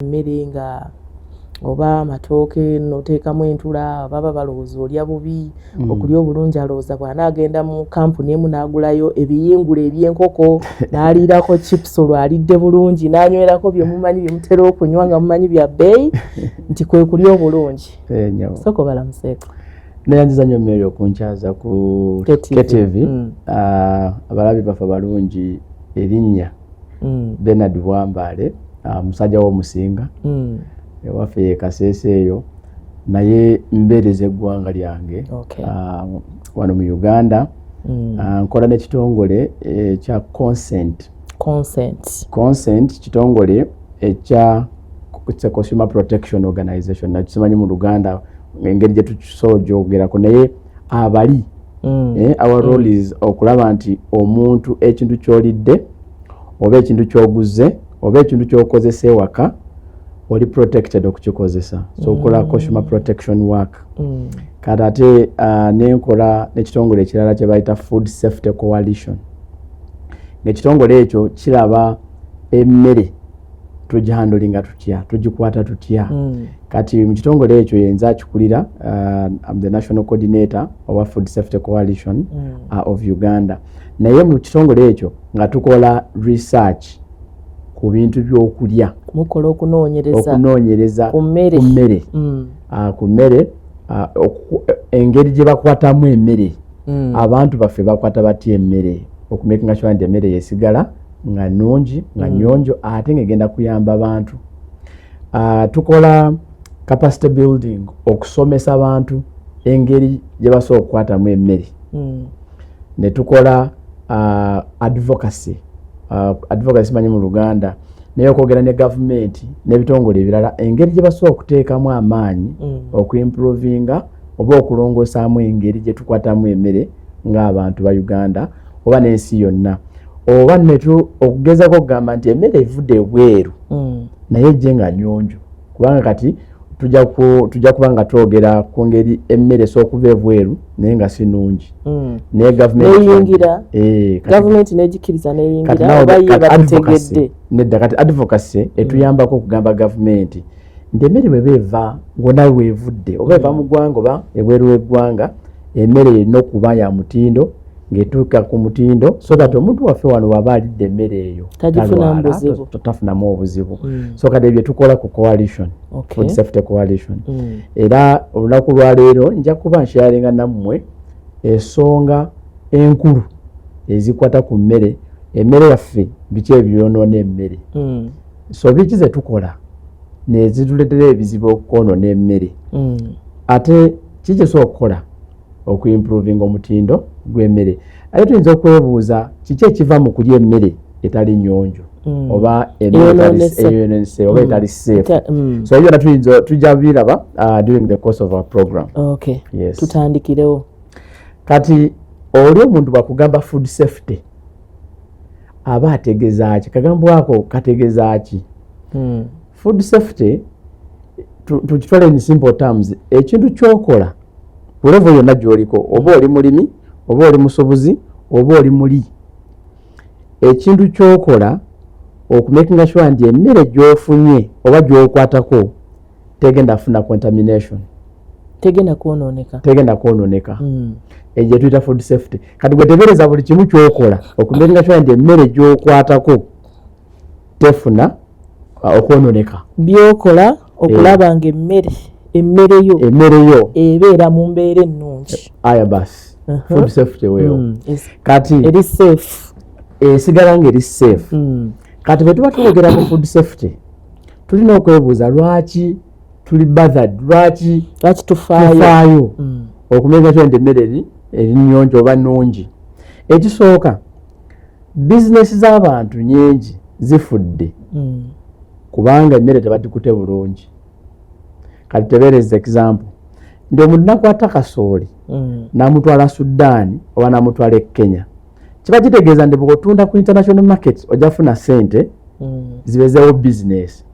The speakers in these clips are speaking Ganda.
emmere nga oba amatooke noteekamu entula baba balowooza olya bubi okulya obulungi alowooza bw'anaagenda mu kampuni emu n'agulayo ebiyingula eby'enkoko n'aliirako chips olwo alidde bulungi n'anywerako bye mumanyi bye mutera okunywa nga mumanyi bya bbeeyi nti kwe kulya obulungi. Soko balamuseeko. Neyanziza nnyo mmere okunkyaza ku KTV. Abalabi baffe balungi erinnya Bernard Bwambale musajja w'omusinga ewaffe ye Kasese eyo naye mbeereza eggwanga lyange wano mu Uganda. Nkola n'ekitongole ekya Consent kitongole ekya Consumer Protection Organization nakimanyi mu Luganda engeri gye tukisojogerako naye abali our role is okulaba nti omuntu ekintu ky'olidde oba ekintu ky'oguze oba ekintu ky'okozesa ewaka oli protected okukikozesa. So okola consumer protection work. Kati ate nenkola n'ekitongole ekirala kye bayita Food Safety Coalition. N'ekitongole ekyo kiraba emmere tugihandolinga tutya, tugikwata tutya. Kati mu kitongole ekyo yenza akikulira, I'm the national coordinator of Food Safety Coalition of Uganda. Naye mu kitongole ekyo nga tukola research ku bintu by'okulya. Mukola okunoonyereza ku mmere engeri gye bakwatamu emmere. Abantu baffe bakwata batya emmere okumakinga sure nti emmere yesigala nga nnungi nga nnyonjo ate ng'egenda kuyamba abantu. Tukola capacity building okusomesa abantu engeri gye basobola okukwatamu emmere. Ne tukola advocacy manyi mu Luganda naye okwogera ne government n'ebitongole ebirala engeri gye basobola okuteekamu amaanyi okuimprovinga oba okulongosaamu engeri gye tukwatamu emmere ng'abantu ba Uganda oba n'ensi yonna. Oba okugezako okugamba nti emmere evudde ebweru naye ejje nga nnyonjo kubanga kati tujja kuba nga twogera ku ngeri emmere esookuva ebweru naye nga si nnungi. Naye gavumenti n'egikkiriza n'eyingira oba ye bategedde. Nedda kati advocacy etuyambako okugamba gavumenti nti emmere bw'eba eva ng'onawe weevudde oba eva mu ggwanga oba ebweru w'eggwanga emmere erina okuba ya mutindo ng'etuuka ku mutindo so that omuntu waffe wano waba alidde emmere eyo tafunamu obuzibu. So kati ebyo tukola ku coalition, Food Safety Coalition. Era olunaku lwa leero nja kuba nsharinga nammwe ensonga enkulu ezikwata ku mmere. Emmere yaffe biki ebyonoona emmere. So biki ze tukola nezituleetera ebizibu okwonoona emmere. Ate kiki esobola okukola okuimprovinga omutindo gw'emmere. Ate tuyinza okwebuuza kiki ekiva mu kulya emmere etali nnyonjo oba eyonoonese oba etali safe. So ebyo byonna tujja biraba during the course of our program. Yes. Tutandikirewo. Kati oli omuntu bwakugamba food safety aba ategeeza ki? Kagambo ako kategeeza ki? Food safety tukitwala in simple terms ekintu ky'okola ku level yonna gy'oliko oba oli mulimi oba oli musubuzi oba oli muli ekintu ky'okola okumakinga sure nti emmere gy'ofunye oba gy'okwatako tegenda funa contamination, tegenda kwonooneka. Egyo tuyita food safety. Kati gwe tebereza buli kimu ky'okola okumakinga sure nti emmere gy'okwatako tefuna okwonooneka. By'okola okulaba nga emmere yo ebeera mu mbeera ennungi. Aya basi. Food safety weeyo. Kati eri safe. Esigala ng'eri safe. Kati bwe tuba twogera ku food safety tulina okwebuuza lwaki tuli bothered, lwaki tufaayo okumenya nti emmere eri nnyonjo oba nnungi. Ekisooka bizinesi z'abantu nnyingi zifudde kubanga emmere tebagikute bulungi. Kati tebereza example nti omuntu nakwata kasooli n'amutwala Sudan oba n'amutwala e Kenya kiba kitegeeza nti bw'otunda ku international market ojja funa ssente zibezeewo business.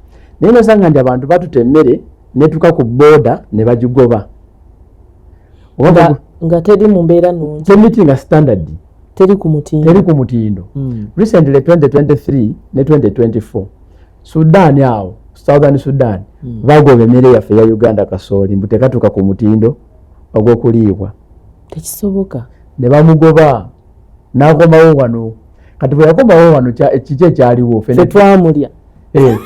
Naye nosanga nti abantu batuta emmere netuuka ku border ne bagigoba nga teri mu mbeera nnungi, temitinga standard, teri ku mutindo. Recently 2023 ne 2024 Sudan yao Southern Sudan bagoba emmere yaffe ya Uganda kasooli mbu tekatuuka ku mutindo ogw'okuliibwa. Tekisoboka. Ne bamugoba n'akomawo wano. Kati bwe yakomawo wano kiki ekyaliwo ffe twamulya.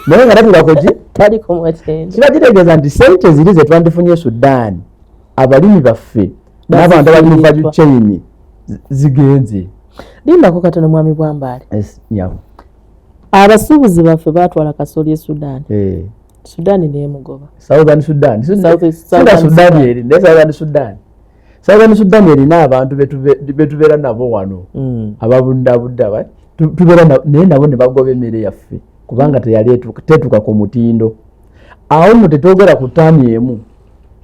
Naye nga tatuulako ki? Taliko mwatende. Kiba kitegeeza nti ssente ziri ze twandifunye Sudan, abalimi baffe n'abantu abali mu value chain zigenze. Lindako katono mwami Bwambale. Yeah. Abasuubuzi baffe baatwala kasooli e Sudan. Sudan n'emugoba. Southern Sudan. Sudan eri ne Southern Sudan. Southern Sudan erina abantu betubeera nabo wano. Ababundabudda tubeera naye nabo ne bagoba emmere yaffe kubanga teyali tetuuka ku mutindo. Awo mu tetwogera ku ttaani emu.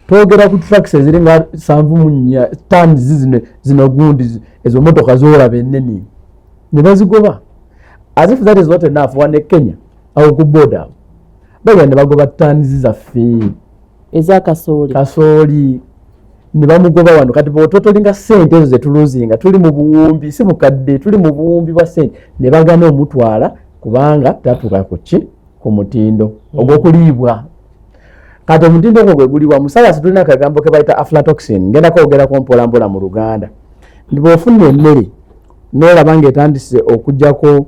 Twogera ku trucks eziringa 7 ttaani zino gundi ezo motoka zoolaba ennene. Ne bazigoba. As if that is not enough, one Kenya au ku border. Baba ne bagoba ttaani zaffe eza kasooli ne bamugoba wano. Kati bw'ototolinga ssente ezo zetuluzinga tuli mu buwumbi si mukadde tuli mu buwumbi bwa ssente ne bagana omutwala kubanga tatuuka ku ki ku mutindo ogw'okuliibwa. Kati omutindo ogwo gwe guliwa musaalasi tulina akagambo ke bayita aflatoxin ngenda kwogerako mpolampola mu Luganda. Bw'ofuna emmere n'olaba ng'etandise okuggyako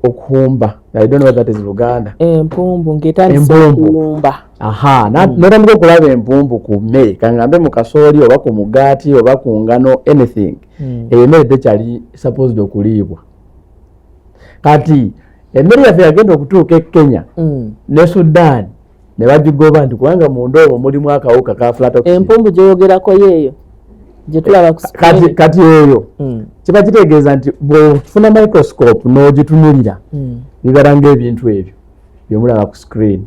okuhumba. I don't know what that is Luganda. Empumbu ng'etandise okuhumba. N'otandika okulaba empumbu ku mmere kangambe mu kasooli oba ku mugaati oba ku ngano anything. Eyo emmere tekyali supposed okuliibwa. Kati emmere yaffe yagenda okutuuka e Kenya ne Sudan ne bagigoba nti kubanga mu ndoobo mulimu akawuka ka aflatoxin. Empumbu gyoyogerako yeeyo gye tulaba ku screen. Kati eyo kiba kitegeeza nti bw'ofuna microscope n'ogitunulira bibeera ng'ebintu ebyo byemulaba ku screen.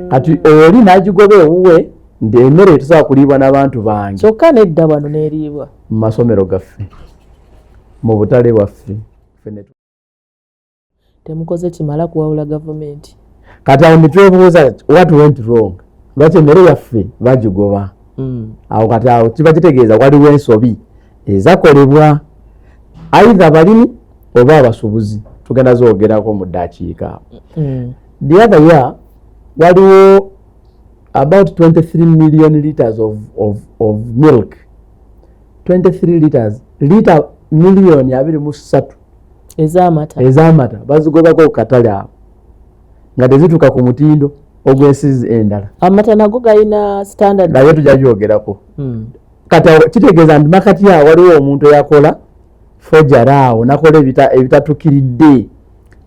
Kati oli n'agigoba ewuwe nti emmere etusobola kuliibwa n'abantu bange. Kyokka nedda wano n'eriibwa mu masomero gaffe mu butale bwaffe. Temukoze kimala kuwawula gavumenti. Kati awo ne twebuuza what went wrong. Lwaki emmere yaffe bagigoba? Awo kati awo kiba kitegeeza waliwo ensobi ezakolebwa either balimi oba abasuubuzi. Tugenda zoogerako mu ddakiika. The other year waliwo about 23 million liters of milk. 23 liters. Lita million 23 ez'amata bazigobako ku katale awo nga tezituuka ku mutindo ogw'ensizi endala. Amata nago galina standard. Naye tujja byogerako. Kati kitegeeza nti makati awo waliwo omuntu eyakola fojara awo nakola ebitatukiridde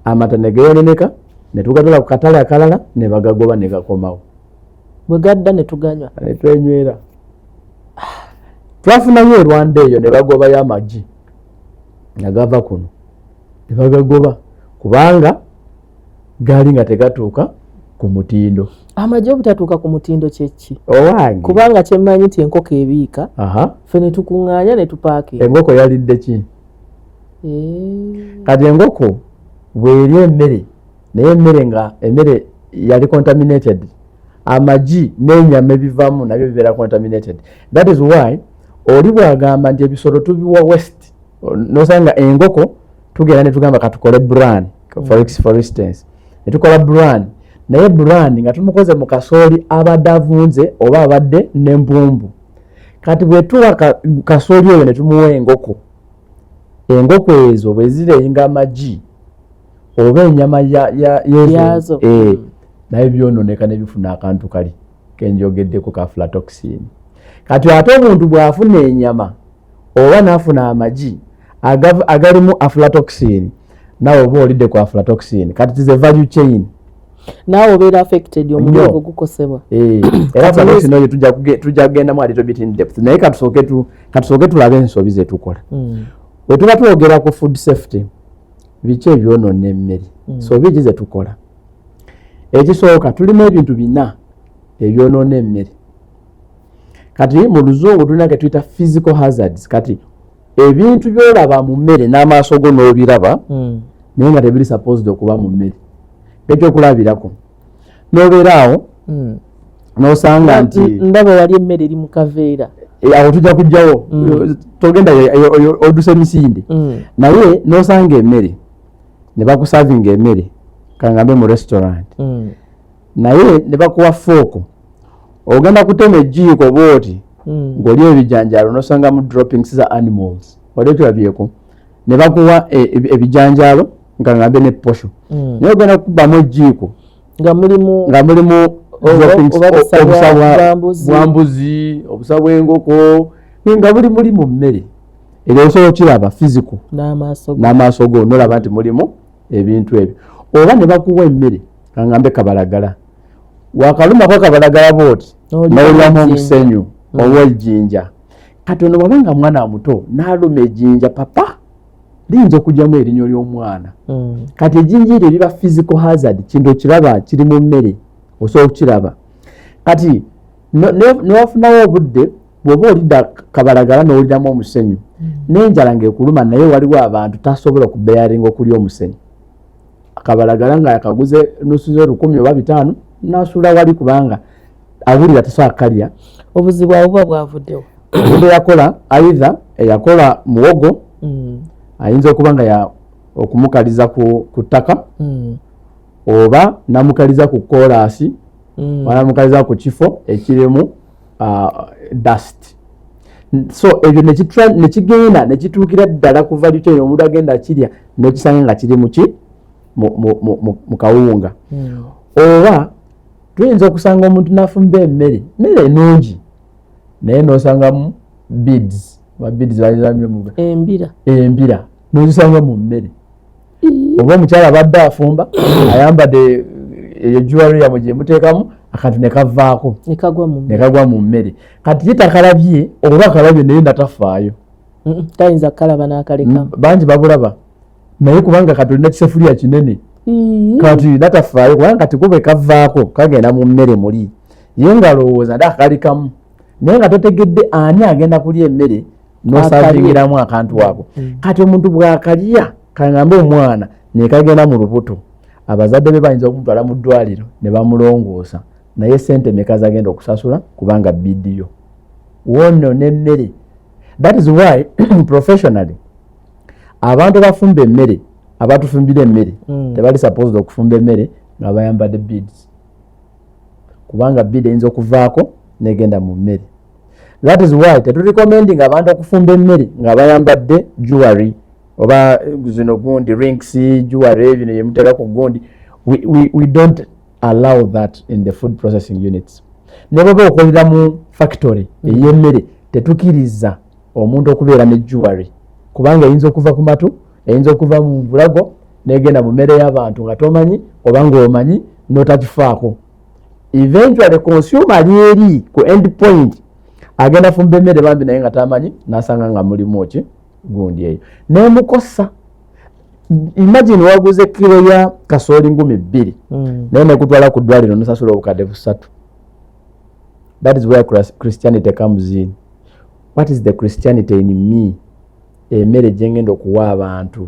amata ne geeyoneneka ne tugatwala ku katale akalala ne bagagoba ne gakomawo. Bwe gadda ne tuganywa. Ne twenywera. Twafunayo e Rwanda eyo ne bagobayo amagi nga gava kuno. Ne bagagoba kubanga gaali nga tegatuuka ku mutindo. Amagi obutatuuka ku mutindo kyeki? Owange. Kubanga kyemmanyi nti enkoko ebiika. Ffe ne tukuŋŋaanya ne tupaaka. Enkoko yalidde ki? Kati enkoko bw'erya emmere naye emmere yali contaminated, amagi n'ennyama ebivaamu nabyo bibeera contaminated. That is why oli bw'agamba nti ebisolo tubiwa west n'osanga enkoko tugenda ne tugamba katukole brand for instance ne tukola brand naye brand nga tumukoze mu kasooli abadde avunze oba abadde n'empumbu. Kati bwe tuwa kasooli oyo ne tumuwa enkoko ezo bwe zireyinga amagi oba ennyama yazo naye byononeka ne bifuna akantu kali kenjogeddeko ka aflatoxin. Kati ate omuntu bw'afuna ennyama oba n'afuna amagi agalimu aflatoxin nawe oba olidde ku aflatoxin. Kati it is a value chain. Naawe obeera affected omubiri gwo gukosebwa. Era aflatoxin oyo tujja kugendamu a little bit in depth naye katusooke tulabe ensobi ze tukola. Bwe tuba twogera ku food safety biki ebyonoona emmere so biki ze tukola. Ekisooka tulimu ebintu 4 ebyonoona emmere. Kati mu luzungu tulina ke tuyita physical hazards. Kati ebintu byolaba mu mmere n'amaaso go n'obiraba naye nga tebiri supposed okuba mu mmere. Ekyokulabirako n'obeera awo n'osanga nti ndaba wali emmere eri mu kaveera. Awo tujja kujjawo togenda oduse misinde naye n'osanga emmere ne bakusavinga emmere kangambe mu restaurant naye ne bakuwa fooko ogenda kutema ejjiiko bwoti ng'oli ebijanjaalo n'osangamu droppings za animals wali okirabyeko ne bakuwa ebijanjaalo nga ngambe ne posho naye ogenda kukubamu ejjiiko nga mulimu obusa bwa mbuzi obusa bw'enkoko nga buli muli mu mmere era osobola okiraba physical n'amaaso go n'olaba nti mulimu ebintu ebyo oba ne bakuwa emmere kangambe kabalagala wakalumako kabalagala bwoti n'olyamu omusenyu oba ejjinja kati ono bwabanga mwana muto n'aluma ejjinja papa liyinza okugyamu erinnya ly'omwana kati ejjinja eryo liba physical hazard kintu okiraba kiri mu mmere osobola okukiraba kati newafunawo obudde bw'oba olidda kabalagala n'oliramu omusenyu n'enjala ng'ekuluma naye waliwo abantu tasobola okubeyaringa okulya omusenyu kabalagala nga yakaguze nusu z'olukumi oba 5 n'asuula wali kubanga awulira tasobola kalya obuzibu awo buba bwavuddewo obudde yakola aidha eyakola muwogo ayinza okuba nga okumukaliza ku ttaka oba namukaliza ku koolaasi namukaliza ku kifo ekirimu dust so ebyo nekigenda nekituukira ddala ku value chain omuntu agenda akirya n'okisanga nga kiri mu kawunga oba tuyinza okusanga omuntu n'afumba emmere ennungi naye n'osangamu beads embira n'ozisanga mu mmere oba omukyala abadde afumba ayambadde eyo jewelry yamwe gye muteekamu akantu ne kavaako ne kagwa mu mmere kati ye takalabye oba akalabye naye natafaayo tayinza kukalaba n'akalekamu bangi babulaba naye kubanga kati olina kisefuliya kinene kati natafaayo kubanga kati kube kavaako kagenda mu mmere muli ye ng'alowooza nti akalekamu naye nga totegedde ani agenda kulya emmere n'osaavingiramu akantu ako kati omuntu bw'akalya kangambe omwana nekagenda mu lubuto abazadde be bayinza okumutwala mu ddwaliro ne bamulongoosa naye sente meka zagenda okusasula kubanga bidiyo wono n'emmere. That is why professionally abantu bafumba emmere abatufumbira emmere tebali supposed okufumba emmere nga bayambadde beads kubanga bead eyinza okuvaako negenda mu mmere. That is why teturecommending abantu okufumba emmere nga bayambadde jewelry oba zino gundi rings jewelry bino yemuteeka ku gundi. We don't allow that in the food processing units. Ne baba okolera mu factory ey'emmere tetukiriza omuntu okubeera ne jewelry kubanga eyinza okuva ku matu eyinza okuva mu bulago negenda mu mmere y'abantu nga tomanyi oba ng'omanyi n'otakifaako. Eventually consumer ali ku end point agenda fumba emmere bambi naye nga tamanyi n'asanga nga mulimu ki gundi eyo nemukosa. Imagine waguze kilo ya kasooli 2,000 naye nekutwala ku ddwaliro nosasula obukadde 3. That is where Christianity comes in. What is the Christianity in me? Emmere gyengenda okuwa abantu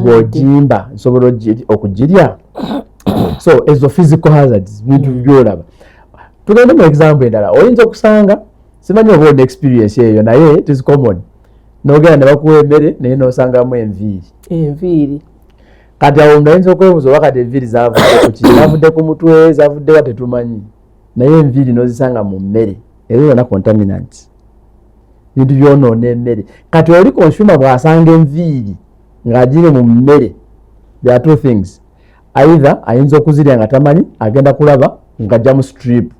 bw'ogimba nsobola okugirya. So ezo physical hazards bintu byolaba. Tugende mu example endala oyinza okusanga simanyi oba olina experience eyo naye it is common. Nogenda ne bakuwa emmere naye n'osangamu enviiri. Kati awo omuntu ayinza okwebuuza oba kati enviiri zavudde ku ki zavudde ku mutwe zavudde wa tetumanyi naye enviiri n'ozisanga mu mmere ezo zonna contaminants bintu byonoona emmere. Kati oli consumer bw'asanga enviiri ng'agiri mu mmere there are two things. Either ayinza okuzirya nga tamanyi agenda kulaba ng'ajja mu strip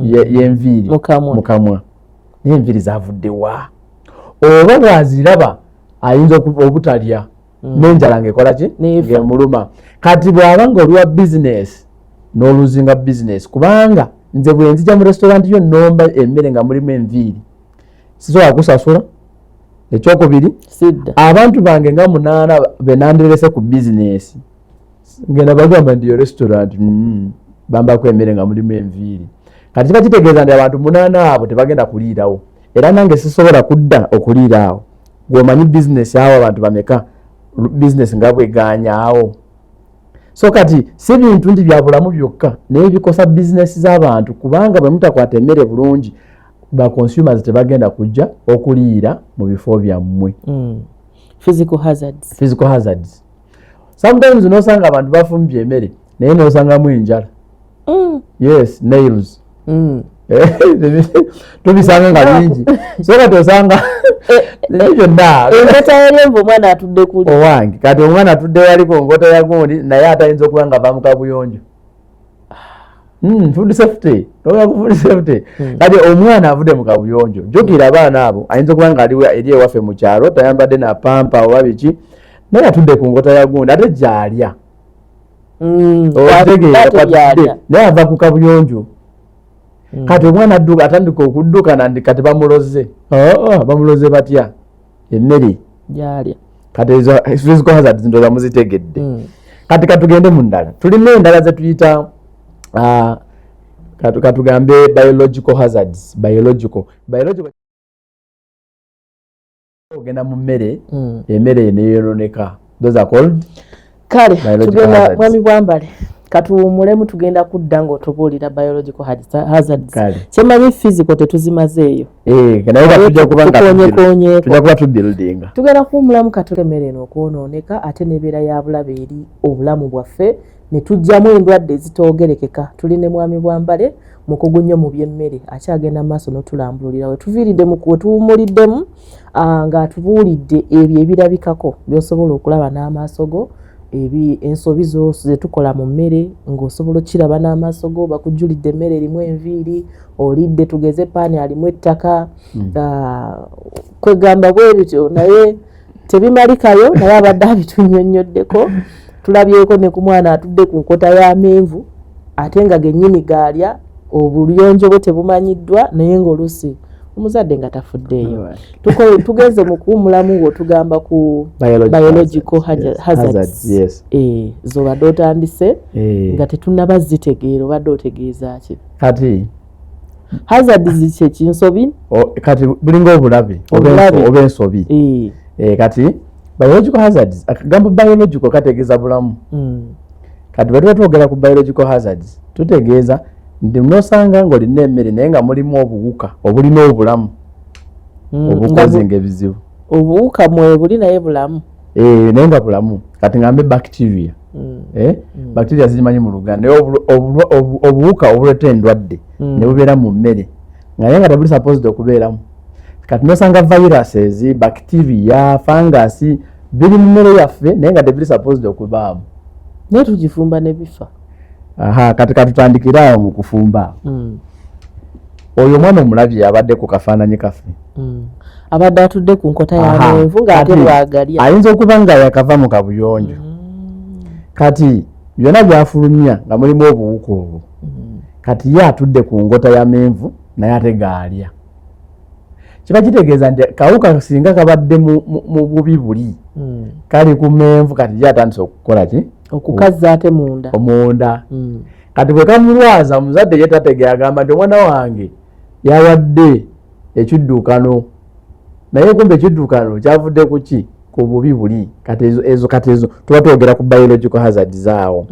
y'enviiri mu kamwa naye enviiri zavudde wa oba bw'aziraba ayinza obutalya n'enjala ng'ekola ki ng'emuluma. Kati bw'aba ng'oliwa business n'oluzinga business kubanga nze bwe nzija mu restaurant yo nomba emmere nga mulimu enviiri sisobola kusasula. Ekyokubiri abantu bange nga 8 be nandirese ku business ngenda bagamba ndi yo restaurant bambako emmere nga mulimu enviiri. Kati kiba kitegeeza nti abantu 8 abo tebagenda kuliirawo era nange sisobola kudda okuliira awo. Gwomanyi business awo abantu bameka business nga bweganyaawo. So kati si bintu nti bya bulamu byokka naye bikosa business z'abantu kubanga bwe mutakwata emmere bulungi ba consumers tebagenda kujja okuliira mu bifo byammwe. Physical hazards. Sometimes nosanga abantu bafumbye emmere naye nosangamu enjala Yes, nails. Tubisanga nga bingi so kati osanga byonna engota y'envu omwana atudde kuli owange kati omwana atudde waliko ngota ya gundi naye atayinza okuba nga ava mu kabuyonjo. Food safety noga ku food safety kati omwana avudde mu kabuyonjo jjukira abaana abo ayinza okuba nga aliwo eri ewaffe mu kyalo tayambadde na pampa oba biki naye atudde ku ngota ya gundi ate gy'alya naye ava ku kabuyonjo. Kati omwana atandika okudduka nandi kati bamuloze bamuloze batya emmere gy'alya kati ezo physical hazards ndoza muzitegedde. Kati katugende mu ndala tulina endala ze tuyita katugambe biological hazards. Biological ogenda mu mmere emmere neyoyoneka, those are called kale tugenda mwami Bwambale katuwumulemu tugenda kudda ng'otubuulira biological hazards. Kyemanyi physical tetuzimazeeyo tujja kuba tubuildinga tugenda kuwumulamu katoke emmere eno okwonooneka ate n'ebeera ya bulabe eri obulamu bwaffe ne tujjamu endwadde ezitoogerekeka. Tuli ne mwami Bwambale mukugu nnyo mu by'emmere akyagenda mu maaso n'otulambululira we tuviiridde we tuwumuliddemu ng'atubuulidde ebyo ebirabikako by'osobola okulaba n'amaaso go ensobi zo zetukola mu mmere ng'osobola okiraba n'amaaso go bakujjulidde emmere erimu enviiri olidde tugeze paani alimu ettaka kwegamba bwe bityo naye tebimalikayo naye abadde abitunnyonnyoddeko. Tulabyeko ne ku mwana atudde ku nkota y'amenvu ate nga gennyini gaalya obuyonjo bwe tebumanyiddwa naye ng'olusi omuzadde nga tafuddeeyo. Tugeze mu kuwumulamu wotugamba ku biological hazards. Zo badde otandise nga tetunnaba zitegeera obadde otegeeza ki? Kati hazards kyekinsobi kati bulinga obulabe oba ensobi. Kati biological hazards akagambo biological kategeeza bulamu. Kati bwe tuba twogera ku biological hazards tutegeeza nti nosanga ng'olina emmere naye nga mulimu obuwuka obulina obulamu obukozinga ebizibu. Obuwuka mwe buli naye bulamu naye nga bulamu. Kati ngambe bacteria bacteria zimanyi mu Luganda naye obuwuka obuleeta endwadde ne bubeera mu mmere naye nga tebuli supposed okubeeramu. Kati nosanga viruses bacteria fungus biri mu mmere yaffe naye nga tebuli supposed okubaamu naye tugifumba ne bifa. Kati katutandikira awo mu kufumba. Oyo omwana omulabye abadde ku kafaananyi kaffe abadde atudde ku nkota y'amenvu ng'ate bwagalya ayinza okuba nga yakava mu kabuyonjo. Kati byonna byafulumya nga mulimu obuwuka obwo. Kati ye atudde ku ngota y'amenvu naye ate gaalya. Kiba kitegeeza nti kawuka singa kabadde mu bubi buli kali ku menvu kati ye atandise okukola ki? Okukazza ate munda. Kati bwe kamulwaza omuzadde ye tategera agamba nti omwana wange yawadde ekidduukano naye kumbe ekidduukano kyavudde ku ki? Ku bubi buli. Kati ezo tuba twogera ku biological hazards zaawo.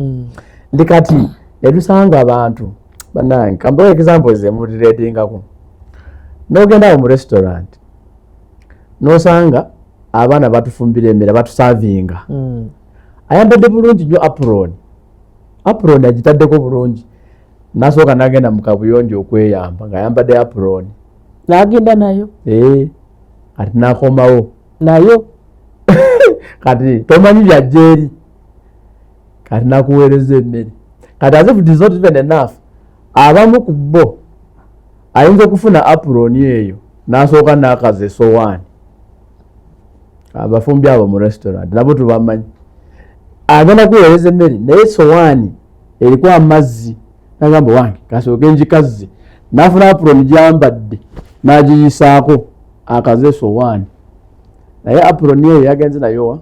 Ndi kati ne tusanga abantu bannange kambawo examples emuliratingako n'ogenda mu restaurant n'osanga abaana batufumbira emmere batusavinga ayambadde bulungi nnyo apron agitaddeko bulungi nasooka n'agenda mu kabuyonjo okweyamba ng'ayambadde apron n'agenda nayo kati n'akomawo nayo kati tomanyi byajja eri kati n'akuweereza emmere kati as if it is not even enough abamu ku bo ayinza okufuna apron eyo n'asooka n'akaza esowaani. Abafumbi abo mu restaurant nabo tubamanyi agenda kuweereza emmere naye esowaani eriko amazzi n'agamba wange kasooke njikaze n'afuna apron gyambadde n'agiyisaako akaza esowaani naye apron eyo yagenze nayo wa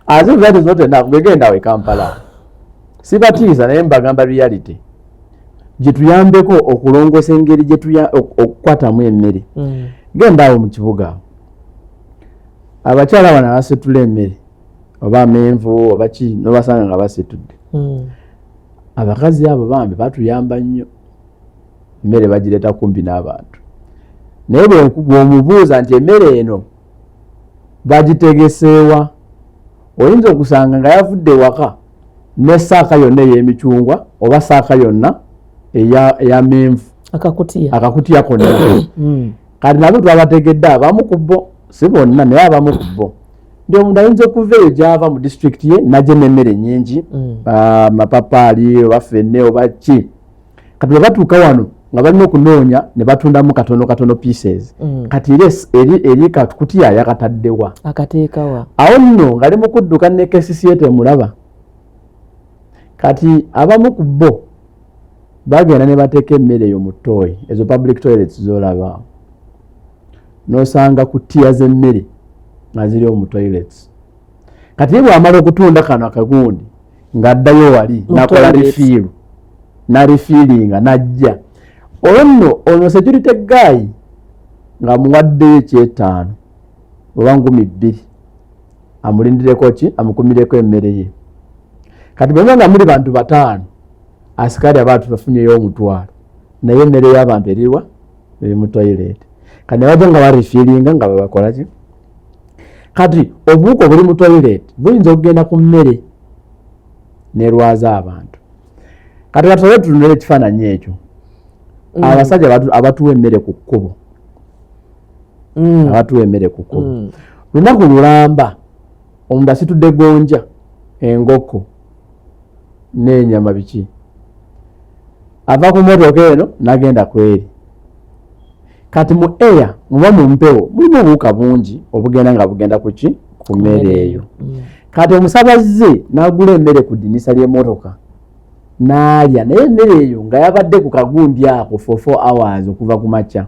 as if that is not enough gegenda we Kampala sibatiisa naye mbagamba reality gyetuyambeko okulongosa engeri okukwatamu emmere. Genda awo mu kibuga abakyala bano abasetula emmere oba amenvu oba ki nobasanga nga basetudde. Abakazi abo bambi batuyamba nnyo emmere bagireeta kumpi n'abantu naye bw'omubuuza nti emmere eno bagitegeseewa oyinza okusanga nga yavudde waka ne saaka yonna ey'emicungwa oba saaka yonna eya menvu akakutiya konna kati nabo twabategedde abamu ku bo si bonna naye abamu ku bo nti omuntu ayinza okuva eyo gy'ava mu disitulikiti ye najje n'emmere nnyingi mapapaali oba ffenne oba ki kati bwe batuuka wano nga balina okunoonya ne batundamu katono pieces kati eri kakutiya yakataddewa akateekawa awo nno ngali mu kudduka ne KCCA temulaba kati abamu ku bo bagenda ne bateeka emmere eyo mu ttooyi ezo public toilets z'olaba n'osanga kutiya z'emmere nga ziriwo mu toilets kati ye bw'amala okutunda kano akagundi ng'addayo wali nakola rifiiru narifiiringa najja olwo ono security guy nga muwaddeyo ekyetaano oba 2,000 amulindireko ki amukumireko emmere ye kati bwe nga muli bantu 5 asikali abantu bafunyeyo 1,000 naye emmere y'abantu eriwa eri mu toilet kati ne bajja nga barifiiringa nga babakola ki kati obuwuka obuli mu toilet buyinza okugenda ku mmere nerwaza abantu kati katobe tutunule ekifaananyi ekyo abasajja abatuwa emmere ku kkubo abatuwa emmere ku kkubo lunaku lulamba omuntu asitudde gonja engoko n'enyama biki ava ku motoka eno n'agenda kweri kati mu eya muba mu mpewo mulimu obuwuka bungi obugenda nga bugenda kuki ku mmere eyo kati omusabaze n'agula emmere ku ddinisa ly'emmotoka n'alya naye emmere eyo nga yabadde ku kagundi ako for 4 hours okuva ku makya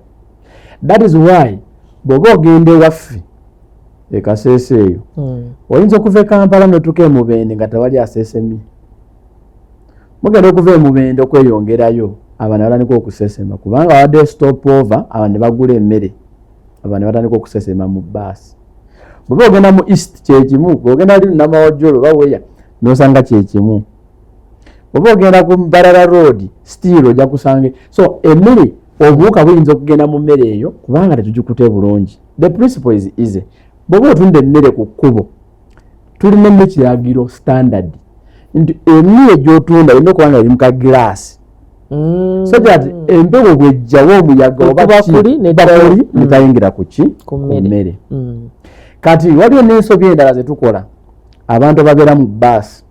that is why bw'oba ogenda ewaffe ekaseese eyo oyinza okuva e Kampala n'otuuka e Mubende nga tewali aseesemye mugenda okuva e Mubende okweyongerayo abantu batandika okusesema kubanga wadde stop over abantu ne bagula emmere abantu batandika okusesema mu bbaasi bw'oba ogenda mu east kyekimu bw'ogenda ali Namawojjolo baweya n'osanga kyekimu bw'oba ogenda ku Mbarara road still ojja kusange so emmere obuwuka buyinza okugenda mu mmere eyo kubanga tetugikute bulungi the principle is easy bw'oba otunda emmere ku kkubo tulina n'ekiragiro standard nti emmere gy'otunda erina okuba nga eri mu kagiraasi so that empewo bwejjawo omuyaga oba bakuli netayingira ku mmere kati waliwo n'ensobi endala zetukola abantu ababeera mu bbaasi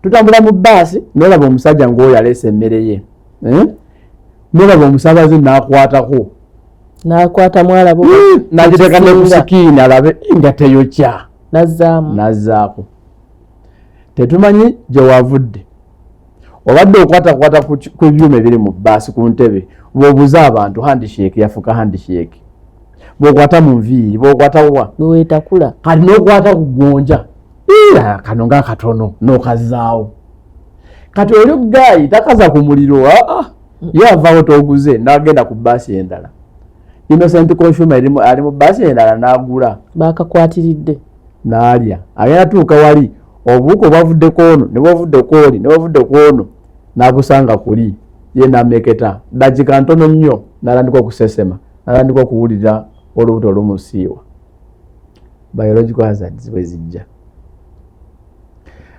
tutambula mu bbaasi n'olaba omusajja ng'oyo aleese emmere ye n'olaba omusabaze n'akwatako n'akwata mwalabo n'agiteeka ne ku sikiini alabe nga teyokya nazzaako tetumanyi gye wavudde obadde okwatakwata ku byuma ebiri mu bbaasi ku ntebe bw'obuza abantu handishake yafuka handishake bw'okwata mu nviiri bw'okwata wa bweweetakula kati n'okwata ku gonja kano nga katono n'okazaawo kati oli gayi takaza ku muliro ye avaawo toguze n'agenda ku bbaasi endala innocent consumer ali mu bbaasi endala n'agula bakakwatiridde n'alya agenda tuuka wali obuwuka obwavudde kwono ne bwavudde kwoli ne bwavudde kwono n'abusanga kuli ye n'ameketa dakika ntono nnyo n'atandika okusesema n'atandika okuwulira olubuto olumusiiwa biological hazards bwe zijja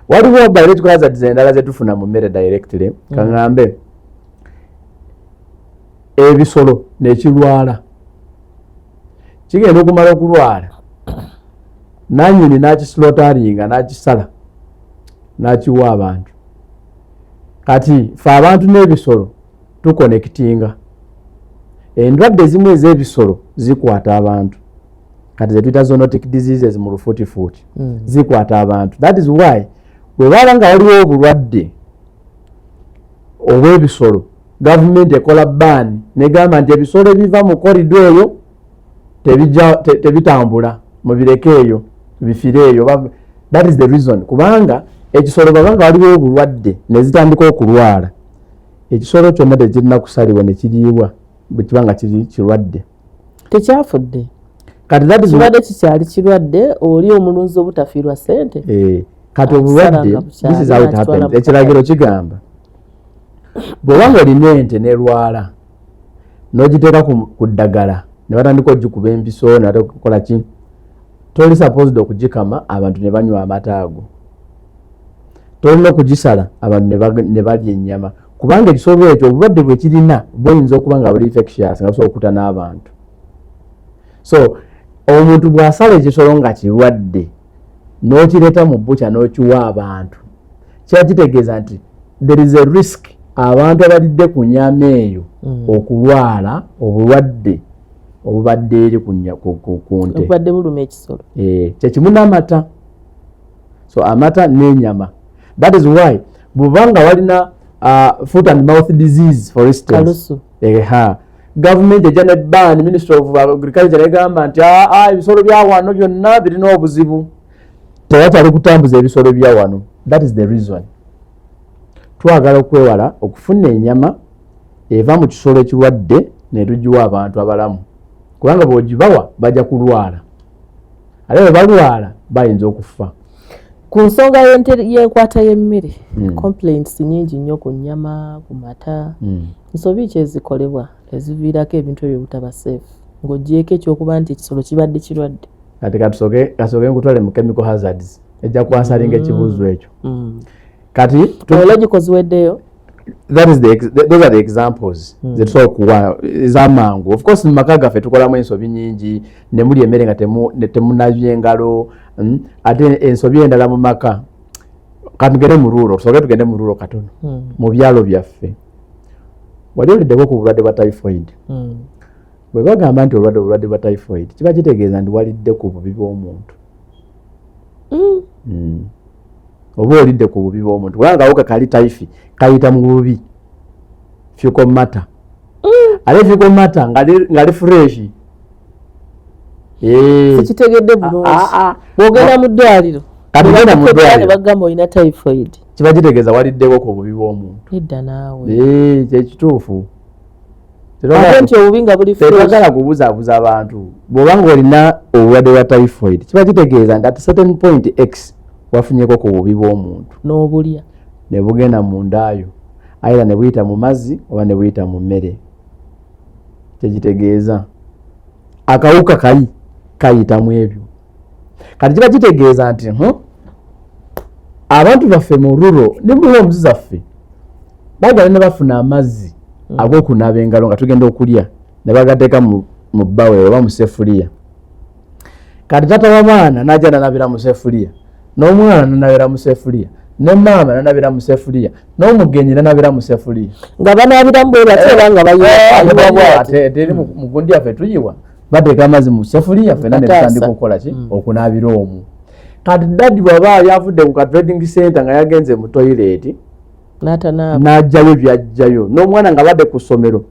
waliwo biological hazards endala zetufuna mu mmere directly kaŋŋambe ebisolo nekirwala kigenda okumala okulwala nanyini n'akisilotaringa n'akisala n'akiwa abantu kati fe abantu n'ebisolo tukonekitinga endwadde ezimu ez'ebisolo zikwata abantu kati zetuyita zoonotic diseases mu lufutifuuti zikwata abantu that is why bwe baba nga waliwo obulwadde obw'ebisolo gavumenti ekola baani negamba nti ebisolo ebiva mu korido eyo tebitambula mubireke eyo bifire eyo that is the reason kubanga ekisolo baba nga waliwo obulwadde nezitandika okulwala ekisolo kyonna tekirina kusalibwa nekiriibwa bwe kiba nga kirwadde tekyafudde kati kirwadde kikyali kirwadde oli omulunzi obutafiirwa ssente kati obulwadde this is how it happens ekiragiro kigamba bw'obanga olina ente nerwala n'ogiteeka ku ddagala ne batandika ogikuba empiso ne batandika okukola ki toli supposed okugikama abantu ne banywa amata ago tolina okugisala abantu ne balya ennyama kubanga ekisolo ekyo obulwadde bwe kirina buyinza okuba nga buli infectious nga busobola okukuta n'abantu. So omuntu bw'asala ekisolo nga kirwadde n'okireeta mu bbuca n'okiwa abantu kiba kitegeeza nti there is a risk abantu abalidde ku nnyama eyo okulwala obulwadde obubadde eri ku nte obubadde buluma ekisolo. Kyekimu n'amata. So amata n'ennyama. That is why bw'obanga walina foot and mouth disease for instance, government ejja ne ban, Ministry of Agriculture negamba nti ebisolo bya wano byonna birina obuzibu, tewakyali kutambuza ebisolo bya wano. That is the reason twagala okwewala okufuna ennyama eva mu kisolo ekirwadde ne tugiwa abantu abalamu kubanga bw'ogibawa bajja kulwala ate bwe balwala bayinza okufa. Ku nsonga y'enkwata y'emmere complaints nyingi nnyo ku nnyama, ku mata, nsobi ki ezikolebwa eziviirako ebintu ebyo butaba safe ng'ogyeko ekyokuba nti ekisolo kibadde kirwadde? Kati kasooke nkutwale mu chemical hazards ejja kwansalinga ekibuuzo ekyo. Kati biological ziweddeyo. Those are the examples zetusobola okuwa ez'amangu. Of course mu maka gaffe tukolamu ensobi nyingi ne muli emmere nga temunabya engalo, ate ensobi endala mu maka. Katugende mu rulo, tusooke tugende mu rulo katono mu byalo byaffe. Wali oliddeko ku bulwadde bwa typhoid. Bwe bagamba nti obulwadde bwa typhoid kiba kitegeeza nti walidde ku bubi bw'omuntu. Oba olidde ku bubi bw'omuntu kubanga akawuka kali typhi kayita mu bubi fecal matter. Ale fecal matter ngali fresh. Sikitegedde bulungi. Bw'ogenda mu ddwaliro ne bagamba olina typhoid kiba kitegeeza waliddeko ku bubi bw'omuntu. Edda naawe. Kyekituufu. Ate nti obubi nga buli fresh. Tetwagala kubuzaabuza abantu. Bw'obanga olina obulwadde bwa typhoid kiba kitegeeza nti at certain point X wafunyeko ku bubi bw'omuntu n'obulya ne bugenda mu ndaayo ayira ne buyita mu mazzi oba ne buyita mu mmere. Kyekitegeeza akawuka kayita mu ebyo. Kati kiba kitegeeza nti abantu baffe mu rulo ne mu homes zaffe bagala ne bafuna amazzi ag'okunaaba engalo nga tugenda okulya ne bagateeka mu bbawe oba mu sefuliya. Kati tata w'abaana n'ajja nanabira mu sefuliya, n'omwana nanabira mu sefuliya, ne maama nanabira mu sefuliya, n'omugenyi nanabira mu sefuliya. Nga banaabiramu bwe batera nga bayiwa ate teri mu gundi yaffe tuyiwa bateeka amazzi mu sefuliya ffenna ne tutandika okukola ki okunaabira omwo. Kati daddi bw'aba yavudde ku ka trading center nga yagenze mu toilet n'ajjayo byajjayo, n'omwana nga badde ku ssomero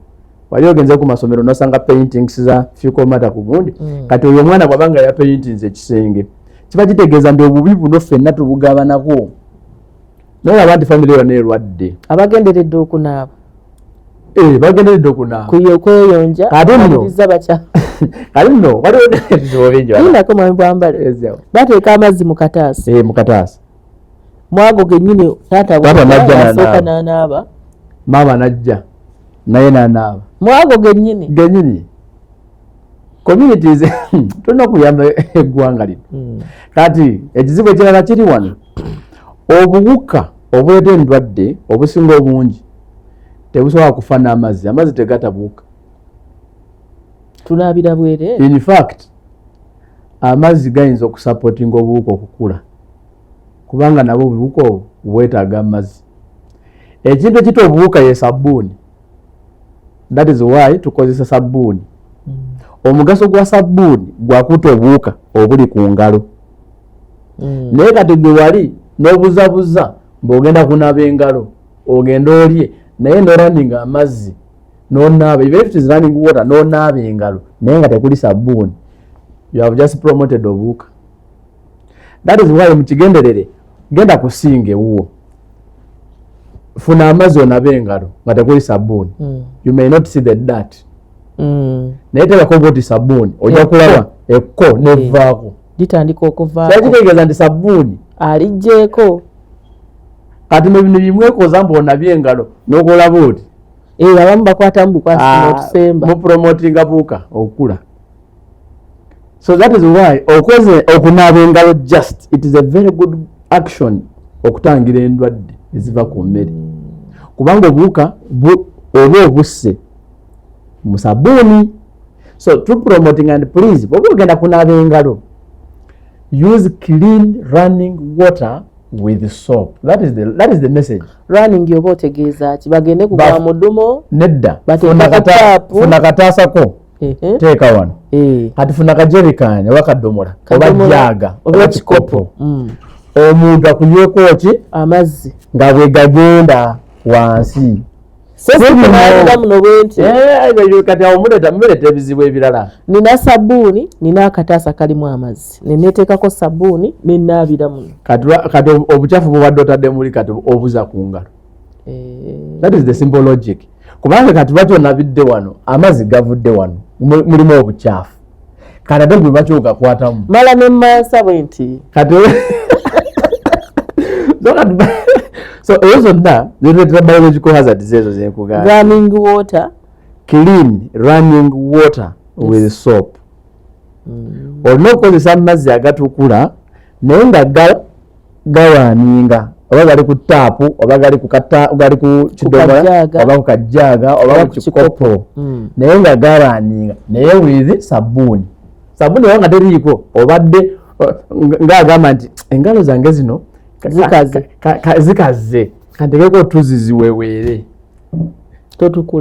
wali ogenze ku masomero n'osanga paintings za fecal matter ku gundi. Kati oyo omwana bw'abanga ya paintings ekisenge kiba kitegeeza nti obubi buno ffenna tubugabanako. Naye abantu family yonna erwadde abagenderedde okunaaba. Bagenderedde okunaaba kweyonja abiriza bakya. Kati nno waliwo ebizibu bingi ninako mwami bwambale bateeka amazzi mu kataasi. Mu kataasi mwago gennyini taata bwasooka n'anaaba, maama najja naye n'anaaba mwago gennyini. Communities tulina okuyamba eggwanga lino. Kati ekizibu ekirala kiri wano, obuwuka obuleeta endwadde obusinga obungi tebusobola kufa n'amazzi. Amazzi tegatabuuka. Tunaabira bwereere. In fact amazzi gayinza okusapootinga obuwuka okukula kubanga nabo obuwuka obwo bwetaaga amazzi. Ekintu ekita obuwuka ye sabbuuni. That is why tukozesa sabbuuni. Omugaso gwa sabbuuni gwakuta obuwuka obuli ku ngalo. Naye kati gwe wali n'obuzabuza ng'ogenda kunaaba engalo ogenda olye naye n'oraninga amazzi n'onaaba, even if it is running water n'onaaba engalo naye nga tekuli sabbuuni, you have just promoted obuwuka. That is why mu kigenderere genda kusinga ewuwo, funa amazzi onaabe engalo nga tekuli sabbuuni. You may not see the dirt. Naye tebako oti sabbuuni ojja kulaba ekko nevaako litandika okuvaako. Kitegeeza nti sabbuuni alijjeeko. Kati mu bino bimwekoza mbu onabye engalo n'okolaba oti abamu bakwata mbukwasi n'otusemba mu promotinga buuka okula. So that is why okunaaba engalo just it is a very good action okutangira endwadde eziva ku mmere kubanga obuwuka oba obusse mu sabbuuni. So to promoting and please bw'oba ogenda kunaaba engalo use clean running water with soap. That is the message. Running yoba otegeeza ki bagende kugaba mu ddumo nedda funa kataasako teeka wano kati funa kajerikani oba kadomola oba jjaaga oba kikopo omuntu akunyweko ki amazzi nga bwe gagenda wansi kati awo muleeta ebizibu ebirala. Nina sabbuuni nina akataasa kalimu amazzi neneeteekako sabbuuni nennaabira muno kati obukyafu bubadde otadde muli kati obuza ku ngalo. That is the simple logic. Kubanga kati lwaki onabidde wano amazzi gavudde wano mulimu obukyafu kati ate bwe lwaki ogakwatamu mala nemmansa bwe nti kati so ezo zonna zireetera biological hazards ezo zenkugamba. Running water, clean running water with soap. Olina okukozesa amazzi agatukula naye nga gawaninga oba gali ku taapu oba gali ku kidomola oba ku kajjaaga oba ku kikopo naye nga gawaninga naye with sabbuuni oba nga teriiko obadde ng'agamba nti engalo zange zino zikaze kantegeko tuziziweweere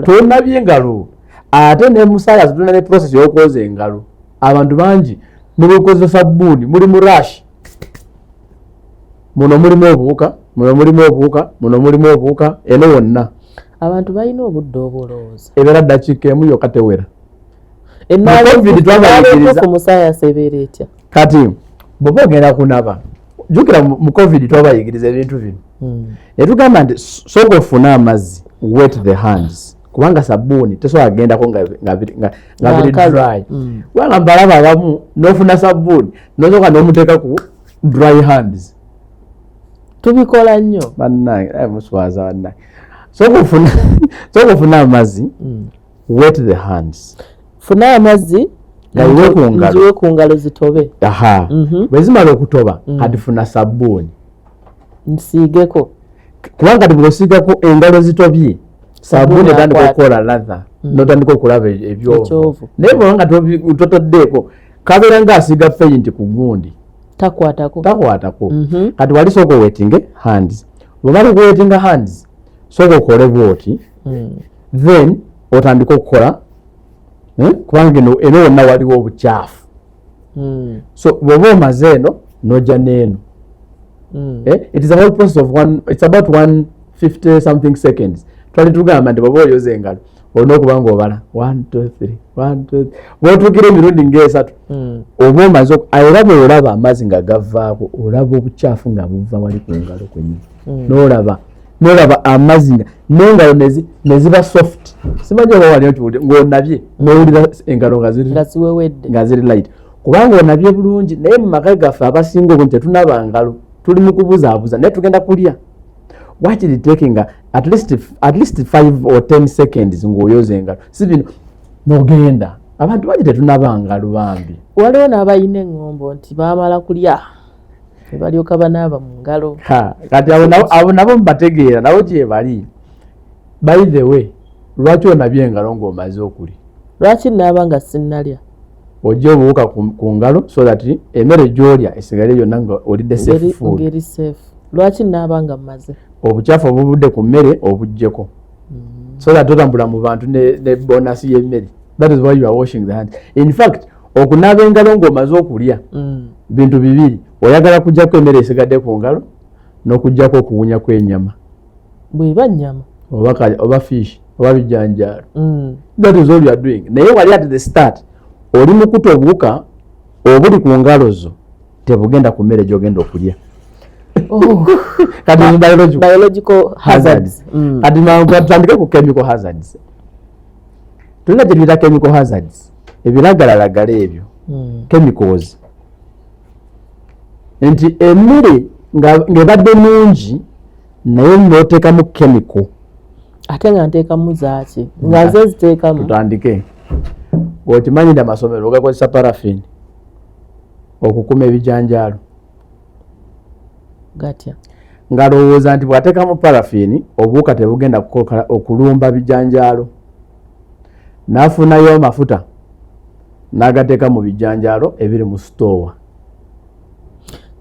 tonabye engalo ate ne musala zituna ne process y'okwoza engalo. Abantu bangi mulikozesa sabbuuni muli mu rush muno mulimu obuwuka eno wonna abantu balina obudde obulowoza ebeera ddakiika emu yokka tewera. Ku musayansi ebeera etya kati bw'oba ogenda kunaba jjukira mu covid twabayigiriza ebintu bino netugamba nti sooka ofune amazzi wet the hands kubanga sabbuuni tesobola kugendako nga biri dry kubanga mbalaba abamu n'ofuna sabbuuni nosooka n'omuteeka ku dry hands. Tubikola nnyo bannange muswaza bannange sooka ofune amazzi wet the hands. Funa amazzi njiwe ku ngalo zitobe. Bwe zimala okutoba kati funa sabbuuni nsiigeko kubanga kati bw'osiigako engalo zitobye sabbuuni etandika okukola latha n'otandika okulaba ebyovu naye bw'obanga totaddeeko kabeera ng'asiiga paint ku gundi takwatako kati wali sooka owetinge hands. Bw'omala okuwetinga hands sooka okole bw'oti then otandika okukola kubanga eno wonna waliwo obukyafu. So bw'oba omaze eno n'ojja n'eno. It is a whole process of it's about 150 something seconds. Twali tugamba nti bw'oba oyoza engalo olina okuba ng'obala 1 2 3 1 2 bw'otuukira emirundi ng'esatu oba omaze era bw'olaba amazzi nga gavaako olaba obukyafu nga buva wali ku ngalo kwennyini n'olaba amazzi n'engalo ne ziba soft. Simanyi oba wali ng'onabye n'owulira engalo nga ziri light kubanga onabye bulungi naye mu maka gaffe abasinga obungi tetunaba ngalo tuli mu kubuzaabuza naye tugenda kulya. What is taking at least 5 or 10 seconds ng'oyoza engalo si bino n'ogenda abantu bangi tetunaba ngalo bambi. Waliwo n'abalina eŋŋombo nti baamala kulya ne balyoka banaaba mu ngalo. Kati abo nabo mubategeera nabo gye bali. By the way lwaki onabye engalo ng'omaze okulya? Lwaki naaba nga sinnalya? Ojja obuwuka ku ngalo so that emmere gy'olya esigale yonna nga olidde safe food. Ngeri safe. Lwaki naaba nga mmaze? Obukyafu obubudde ku mmere obuggyeko so that otambula mu bantu ne bonasi y'emmere. That is why you are washing the hands. In fact okunaaba engalo ng'omaze okulya bintu bibiri. Oyagala kujjako emmere esigadde ku ngalo n'okujjako okuwunya kw'ennyama. Bw'eba nnyama oba fish oba bijanjaalo. That is all you are doing. Naye wali at the start oli mukuta obuwuka obuli ku ngalo zo tebugenda ku mmere gy'ogenda okulya. Kati biological hazards. Kati tutandike ku chemical hazards. Tulina gye tuyita chemical hazards ebiragalalagala ebyo chemicals nti emmere ng'ebadde nungi naye n'oteekamu chemical ate nga nteekamu zaaki nga nze ziteekamu. Tutandike ng'okimanyira amasomero gakozesa paraffin okukuma ebijanjaalo gatya ngalowooza nti bw'ateekamu parafini obuwuka tebugenda okulumba bijanjaalo, n'afunayo amafuta n'agateeka mu bijanjaalo ebiri mu sitoowa.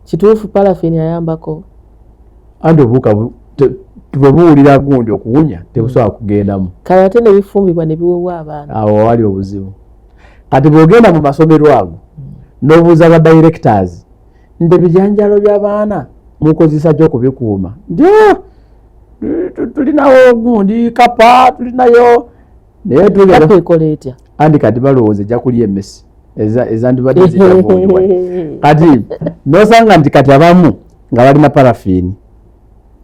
Kituufu parafini ayambako? Anti obuwuka bwe buwulira gundi okuwunya tebusobola kugendamu. Kale ate ne bifumbibwa ne biweebwa abaana. Awo wali obuzibu. Kati bw'ogenda mu masomero ago n'obuuza ba directors nti ebijanjaalo by'abaana mukozesa ki okubikuuma? Tulinawo gundi kapa, tulinayo naye tukola etya? Andi kati balowooza ejja kulya emmesi ezandibadde zitabuulibwa. Kati n'osanga nti kati abamu nga balina parafini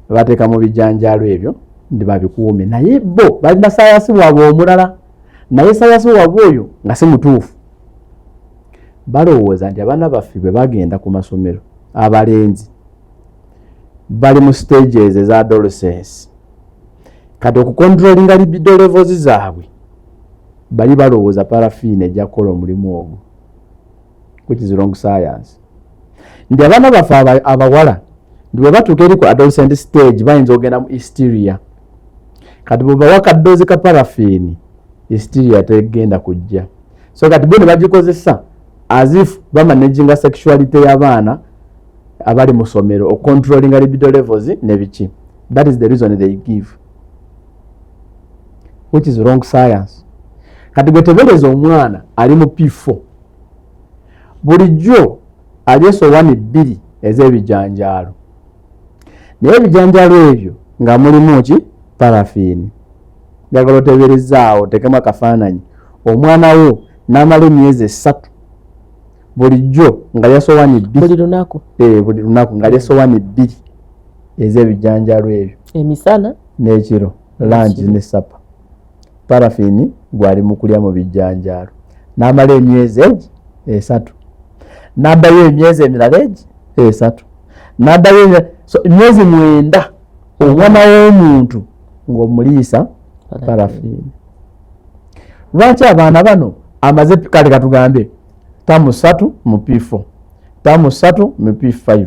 bateeka mu bijanjaalo ebyo ndi babikuume, naye bo balina sayansi waabwe omulala, naye sayansi waabwe oyo nga si mutuufu. Balowooza nti abaana baffe bwe bagenda ku masomero abalenzi bali mu stages eza adolescence, kati okukontrolinga libido levels zaabwe bali balowooza parafini ejja kukola omulimu ogwo, which is wrong science. Ndi abaana baffe abawala ndi bwe batuuka eri ku adolescent stage bayinza okugenda mu hysteria, kati bwe bawa kadoozi ka parafini hysteria tegenda kujja. So kati bo ne bagikozesa as if bamanaginga sexuality y'abaana abali mu somero, okontrolinga libido levels ne biki. That is the reason they give, which is wrong science. Kati gwe tebereza omwana ali mu P4 bulijjo alyesowaani 2 ez'ebijanjaalo, naye ebijanjaalo ebyo nga mulimu ki parafini. Njagala oteberezaawo tekemu akafaananyi omwana wo n'amala emyezi 3 bulijjo nga lyasowaani 2 buli lunaku nga lyasowaani 2 ez'ebijanjaalo ebyo, emisana n'ekiro, langi ne sapa. Parafini gwali mu kulya mu bijanjaalo, n'amala emyezi 3, n'addayo emyezi emirala 3, n'addayo emyezi 9 omwana w'omuntu ng'omuliisa parafini. Lwaki abaana bano amaze kale katugambe tamu 3 mu P4, tamu 3 mu P5,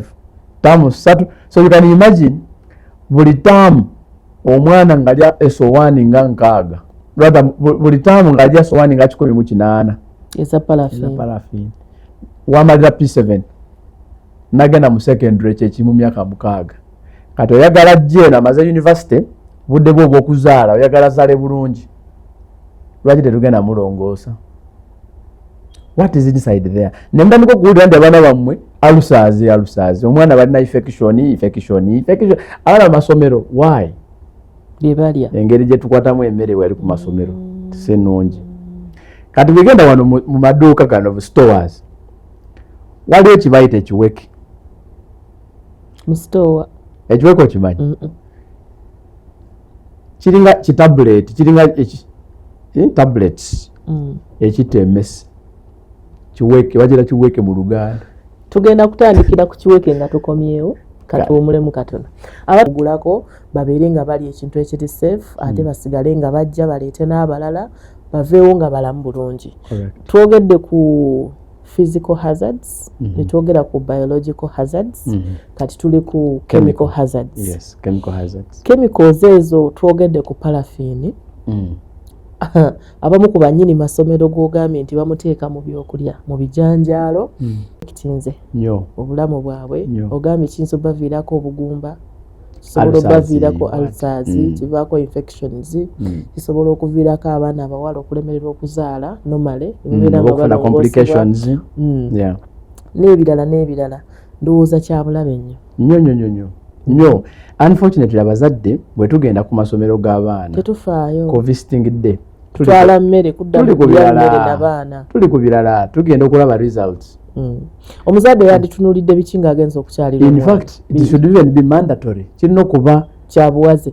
tamu 3. So you can imagine buli tamu omwana nga lya esowani nga 6, buli tamu nga lya esowani nga 18 eza parafini. Wamalira P7 nagenda mu secondary kyekimu myaka 6. Kati oyagala jena amaze university budde bwo obw'okuzaala oyagala zaale bulungi, lwaki tetugenda mulongoosa? What is inside there? Nemba niko kuwulira nti abaana bammwe alusaazi omwana balina infection abaana masomero. Why? Byebalya engeri gye tukwatamu emmere wali ku masomero sinungi. Kati bwegenda wano mu maduuka gano stores waliwo kibayita ekiweke mu store. Ekiweke okimanyi? Kiringa kitabuleti, kiringa tablets ekita emmesi. Kiweke bagira kiweke mu Luganda. Tugenda kutandikira ku kiweke nga tukomyewo katuwumulemu katono. Abagulako babeere nga bali ekintu ekiri safe, ate basigale nga bajja baleete n'abalala baveewo nga balamu bulungi. Twogedde ku physical hazards, netwogera ku biological hazards, kati tuli ku chemical hazards. Yes, chemical hazards. Chemicals ezo twogedde ku parafini. Abamu ku bannyini masomero g'ogambye nti bamuteeka mu byokulya mu bijanjaalo kitinze obulamu bwabwe. Ogambye kiyinza obbaviirako obugumba, kisobola obbaviirako ulcers, kivaako infections, kisobola okuviirako abaana abawala okulemererwa okuzaala normally, okufuna complications n'ebirala. Ndowooza kya bulabe nnyo. Unfortunately abazadde bwe tugenda ku masomero g'abaana tetufaayo ku visiting day tutwala mmere kudda kulya mmere n'abaana, tuli ku birala tugenda okulaba results. Omuzadde yanditunuulidde biki ng'agenza okukyalira. In fact it should even be mandatory, kirina okuba kyabuwaze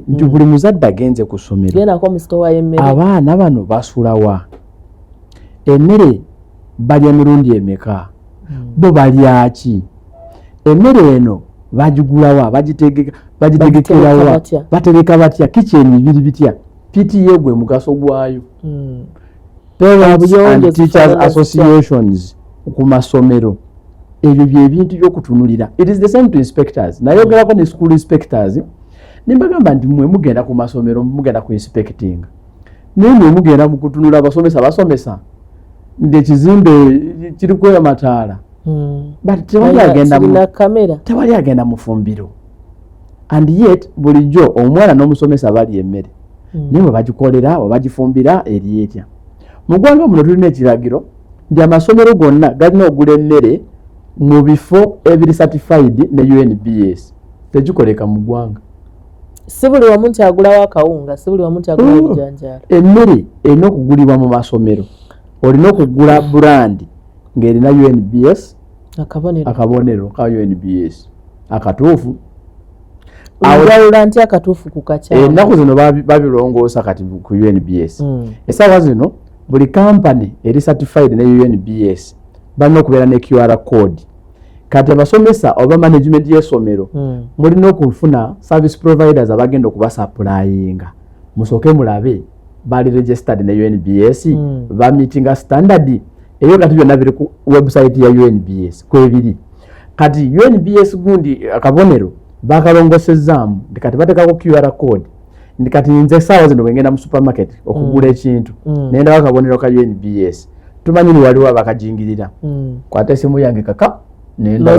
nti buli muzadde agenze ku ssomero genda mu sitowa y'emmere. Abaana bano basulawa emmere balya mirundi emeka, bo balya ki? Emmere eno bagigulawa, bagitegekerawa, batereka batya, kitchen biri bitya, PTA gwe mugaso gwayo. Parents and Teachers Associations ku masomero ebyo byebintu byokutunulira. It is the same to inspectors. Nayogerako ne school inspectors nimbagamba nti mwe mugenda ku masomero mugenda ku inspecting nimwe mugenda mu kutunula basomesa nde kizimbe kiriko ya mataala but tewali agenda mu fumbiro. And yet bulijjo omwana n'omusomesa bali emmere nimwe bagikolera oba bagifumbira eri etya. Mu ggwanga muno tulina ekiragiro nti amasomero gonna galina ogula emmere mu bifo ebiri certified ne UNBS. Tekikoleka mu ggwanga. Si buli wamu nti agulawo akawunga, si buli wamu nti agulawo ebijanjaalo. Emmere erina okugulibwa mu masomero. Olina okugula brand ng'erina UNBS akabonero ka UNBS akatuufu. Awulawula nti akatuufu ku kakyama. Ennaku zino babirongoosa kati ku UNBS. Essaawa zino buli company eri certified ne UNBS balina okubeera ne QR code. Kati abasomesa oba management y'essomero mulina okufuna service providers abagenda okubasupplyinga. Musooke mulabe bali registered ne UNBS ba meeting standard. Eyo kati byonna biri ku website ya UNBS kwebiri. Kati UNBS gundi akabonero bakalongosezaamu kati batekako QR code. Kati nze saawa zino bwengenda mu supermarket okugula ekintu nenda bakabonero ka UNBS tumanyi waliwo abakajingirira kwata esimu yange kaka nenda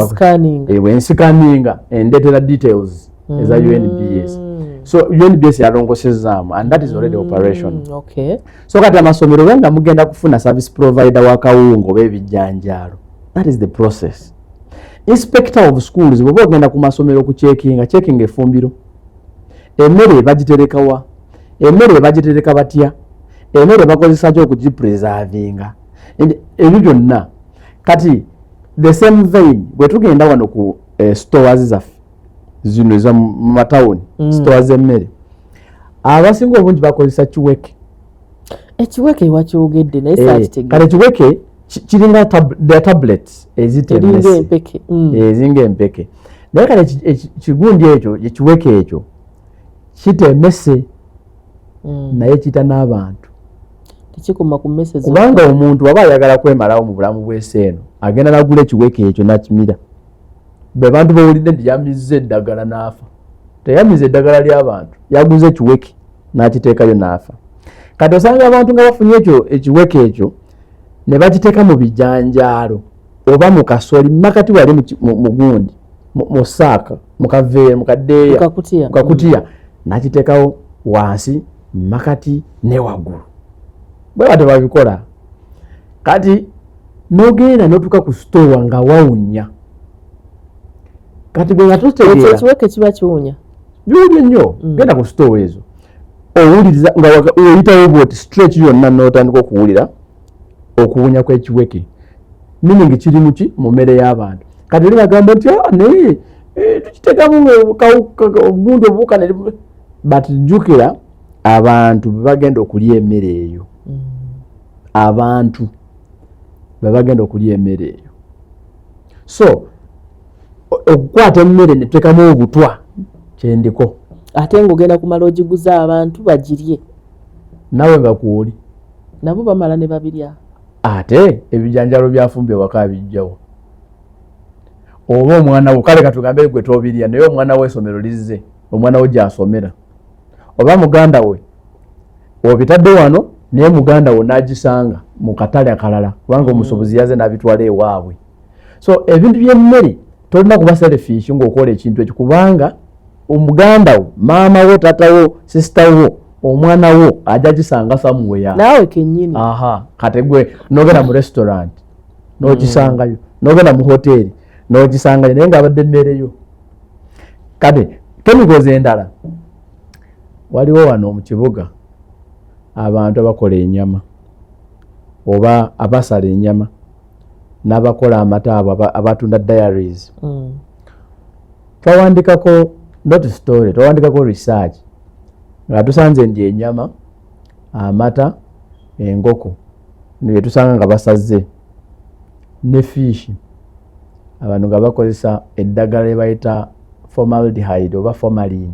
scanninga endetera details eza UNBS. So UNBS yalongosezaamu and that is already operation. Okay. So kati amasomero wenga mugenda kufuna service provider wakawungo bebijanjalo. That is the process. Inspector of schools bwo ogenda ku masomero ku checking efumbiro. Emmere bagiterekawa. Emmere bagitereka batya. Emmere bakozesa kyo kugipreservinga. Ebyo byonna kati the same vein bwe tugenda wano ku stores zaffe zino za matawuni stores emmere abasinga obungi bakozesa kiweke. Ekiweke ewakyogedde naye saakitegeera. Kale kiweke kiringa tablets ezitemese ezinga empeke naye kale kigundi ekyo ekiweke ekyo kitemese naye kita n'abantu tekikoma ku message kubanga omuntu waba ayagala kwemalawo mu bulamu bw'eseeno agenda nagula ekiweke ekyo nakimira. Be bantu bawulidde nti yamizza eddagala n'afa. Teyamizza eddagala ly'abantu yaguze ekiweke n'akiteekayo n'afa. Kati osanga abantu nga bafunye ekyo ekiweke ekyo ne bakiteeka mu bijanjaalo oba mu kasoli makati wali mu gundi mu saaka mu kaveera mu kaddeeya mu kakutiya n'akiteekawo wansi makati ne waggulu. Bwe bate babikola kati n'ogenda n'otuuka ku store nga wawunya. Kati bwe ngatutegeera ekiweke kiba kiwunya byobyo nnyo genda ku store ezo owuliriza nga oyitawo bwoti stretch yonna n'otandika okuwulira okuwunya kw'ekiweke meaning kiri muki mu mmere y'abantu. Kati oli bagamba nti naye tukiteekamu obundi obuwuka but jjukira abantu bebagenda okulya emmere eyo. Abantu bebagenda okulya emmere eyo. So okukwata emmere ne tuteekamu obutwa kyendiko ate ng'ogenda kumala ogiguza abantu bagirye nawe nga kwoli nabo bamala ne babirya. Ate ebijanjalo byafumbe waka bijjawo oba omwana wo kale katugambe gwe tobirya naye omwana we essomero lizze omwana wo gy'asomera oba muganda we obitadde wano naye muganda wo n'agisanga mu katale akalala kubanga omusobozi yaze n'abitwala ewaabwe. So ebintu by'emmere tolina kuba selfish ng'okola ekintu ekyo kubanga omuganda wo maama wo tata wo sister wo omwana wo ajja gisanga somewhere naawe kennyini. Kati gwe n'ogenda mu restaurant n'ogisangayo n'ogenda mu hoteri n'ogisangayo naye ng'abadde emmereyo. Kati chemicals endala waliwo wano mu kibuga abantu abakola ennyama oba abasala ennyama n'abakola amata abo abatunda diaries. Twawandikako not story twawandikako research nga tusanze ndi ennyama amata engoko nebye tusanga nga basaze ne fish abantu nga bakozesa eddagala lye bayita formaldehyde oba formalin